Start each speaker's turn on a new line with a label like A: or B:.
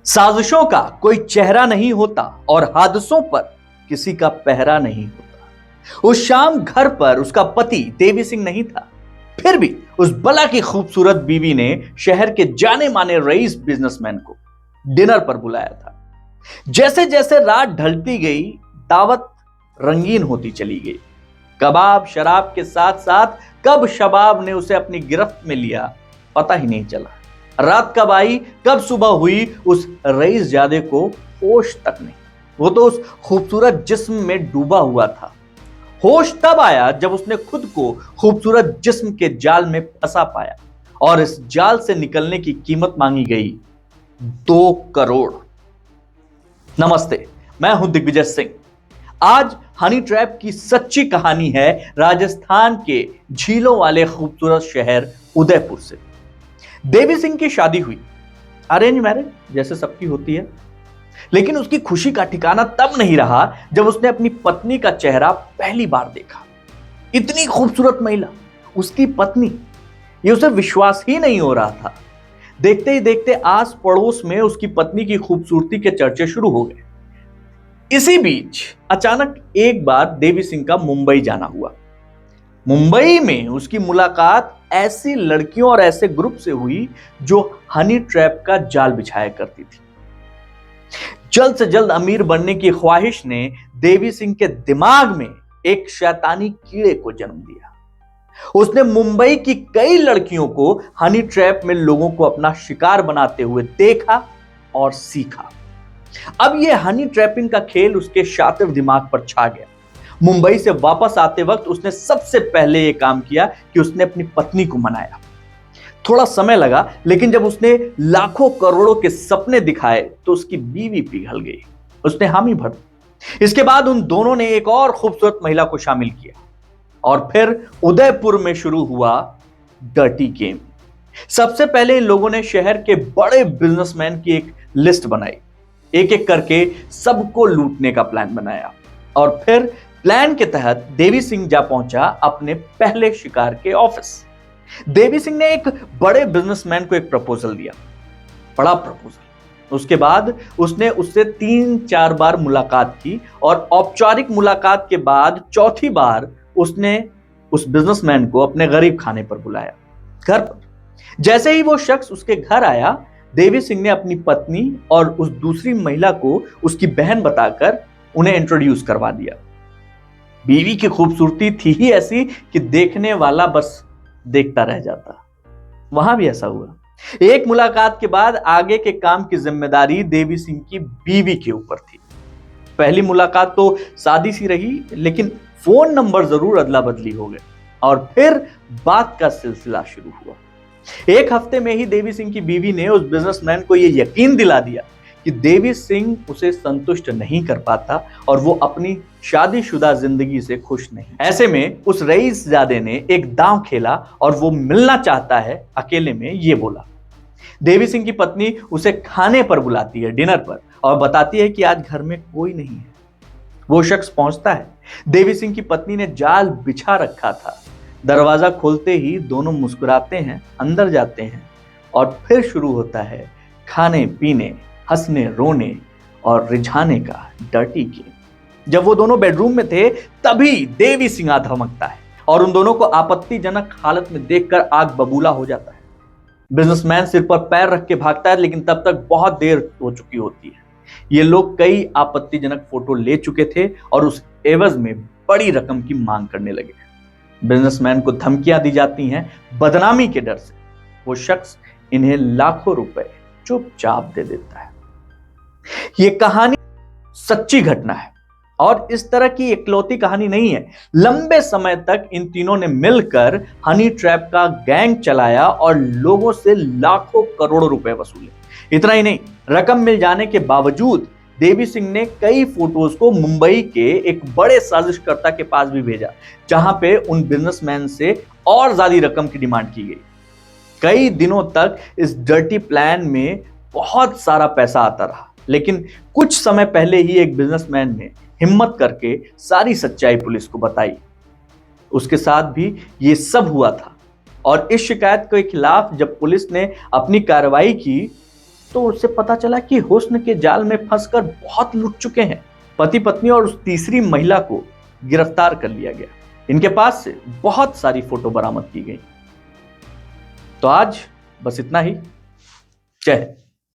A: साजिशों का कोई चेहरा नहीं होता और हादसों पर किसी का पहरा नहीं होता। उस शाम घर पर उसका पति देवी सिंह नहीं था, फिर भी उस बला की खूबसूरत बीवी ने शहर के जाने माने रईस बिजनेसमैन को डिनर पर बुलाया था। जैसे जैसे रात ढलती गई, दावत रंगीन होती चली गई। कबाब शराब के साथ साथ कब शबाब ने उसे अपनी गिरफ्त में लिया, पता ही नहीं चला। रात कब आई, कब सुबह हुई, उस रईस जादे को होश तक नहीं। वो तो उस खूबसूरत जिस्म में डूबा हुआ था। होश तब आया जब उसने खुद को खूबसूरत जिस्म के जाल में फंसा पाया और इस जाल से निकलने की कीमत मांगी गई 2 करोड़। नमस्ते, मैं हूं दिग्विजय सिंह। आज हनी ट्रैप की सच्ची कहानी है राजस्थान के झीलों वाले खूबसूरत शहर उदयपुर से। देवी सिंह की शादी हुई, अरेंज मैरिज जैसे सबकी होती है, लेकिन उसकी खुशी का ठिकाना तब नहीं रहा जब उसने अपनी पत्नी का चेहरा पहली बार देखा। इतनी खूबसूरत महिला, उसकी पत्नी, ये उसे विश्वास ही नहीं हो रहा था। देखते ही देखते आस पड़ोस में उसकी पत्नी की खूबसूरती के चर्चे शुरू हो गए। इसी बीच अचानक एक बार देवी सिंह का मुंबई जाना हुआ। मुंबई में उसकी मुलाकात ऐसी लड़कियों और ऐसे ग्रुप से हुई जो हनी ट्रैप का जाल बिछाया करती थी। जल्द से जल्द अमीर बनने की ख्वाहिश ने देवी सिंह के दिमाग में एक शैतानी कीड़े को जन्म दिया। उसने मुंबई की कई लड़कियों को हनी ट्रैप में लोगों को अपना शिकार बनाते हुए देखा और सीखा। अब यह हनी ट्रैपिंग का खेल उसके शातिर दिमाग पर छा गया। मुंबई से वापस आते वक्त उसने सबसे पहले यह काम किया कि उसने अपनी पत्नी को मनाया। थोड़ा समय लगा, लेकिन जब उसने लाखों करोड़ों के सपने दिखाए तो उसकी बीवी पिघल गई। उसने हामी भर दी। इसके बाद उन दोनों ने एक और खूबसूरत महिला को शामिल किया और फिर उदयपुर में शुरू हुआ डर्टी गेम। सबसे पहले इन लोगों ने शहर के बड़े बिजनेसमैन की एक लिस्ट बनाई। एक एक करके सबको लूटने का प्लान बनाया और फिर प्लान के तहत देवी सिंह जा पहुंचा अपने पहले शिकार के ऑफिस। देवी सिंह ने एक बड़े बिजनेसमैन को एक प्रपोजल दिया, बड़ा प्रपोजल। उसके बाद उसने उससे 3-4 बार मुलाकात की और औपचारिक मुलाकात के बाद चौथी बार उसने उस बिजनेसमैन को अपने गरीब खाने पर बुलाया, घर पर। जैसे ही वो शख्स उसके घर आया, देवी सिंह ने अपनी पत्नी और उस दूसरी महिला को उसकी बहन बताकर उन्हें इंट्रोड्यूस करवा दिया। बीवी की खूबसूरती थी ही ऐसी कि देखने वाला बस देखता रह जाता। वहां भी ऐसा हुआ। एक मुलाकात के बाद आगे के काम की जिम्मेदारी देवी सिंह की बीवी के ऊपर थी। पहली मुलाकात तो सादी सी रही, लेकिन फोन नंबर जरूर अदला बदली हो गए और फिर बात का सिलसिला शुरू हुआ। एक हफ्ते में ही देवी सिंह की बीवी ने उस बिजनेसमैन को यह यकीन दिला दिया कि देवी सिंह उसे संतुष्ट नहीं कर पाता और वो अपनी शादीशुदा जिंदगी से खुश नहीं। ऐसे में उस रईस जादे ने एक दांव खेला और वो मिलना चाहता है अकेले में, ये बोला। देवी सिंह की पत्नी उसे खाने पर बुलाती है, डिनर पर, और बताती है कि आज घर में कोई नहीं है। वो शख्स पहुंचता है। देवी सिंह की पत्नी ने जाल बिछा रखा था। दरवाजा खोलते ही दोनों मुस्कुराते हैं, अंदर जाते हैं और फिर शुरू होता है खाने पीने, हंसने रोने और रिझाने का डर्टी गेम। जब वो दोनों बेडरूम में थे तभी देवी सिंह आ धमकता है और उन दोनों को आपत्तिजनक हालत में देखकर आग बबूला हो जाता है। बिजनेसमैन सिर पर पैर रख के भागता है, लेकिन तब तक बहुत देर हो चुकी होती है। ये लोग कई आपत्तिजनक फोटो ले चुके थे और उस एवज में बड़ी रकम की मांग करने लगे। बिजनेसमैन को धमकियां दी जाती हैं बदनामी के डर से। वो शख्स इन्हें लाखों रुपए चुपचाप दे देता है। ये कहानी सच्ची घटना है और इस तरह की इकलौती कहानी नहीं है। लंबे समय तक इन तीनों ने मिलकर हनी ट्रैप का गैंग चलाया और लोगों से लाखों करोड़ों रुपए वसूले। इतना ही नहीं, रकम मिल जाने के बावजूद देवी सिंह ने कई फोटोज को मुंबई के एक बड़े साजिशकर्ता के पास भी भेजा, जहां पे उन बिजनेसमैन से और ज्यादा रकम की डिमांड की गई। कई दिनों तक इस डर्टी प्लान में बहुत सारा पैसा आता रहा, लेकिन कुछ समय पहले ही एक बिजनेसमैन ने हिम्मत करके सारी सच्चाई पुलिस को बताई। उसके साथ भी ये सब हुआ था और इस शिकायत के खिलाफ जब पुलिस ने अपनी कार्रवाई की तो उससे पता चला कि हुस्न के जाल में फंसकर बहुत लुट चुके हैं। पति पत्नी और उस तीसरी महिला को गिरफ्तार कर लिया गया। इनके पास से बहुत सारी फोटो बरामद की गई। तो आज बस इतना ही। जय हिंद।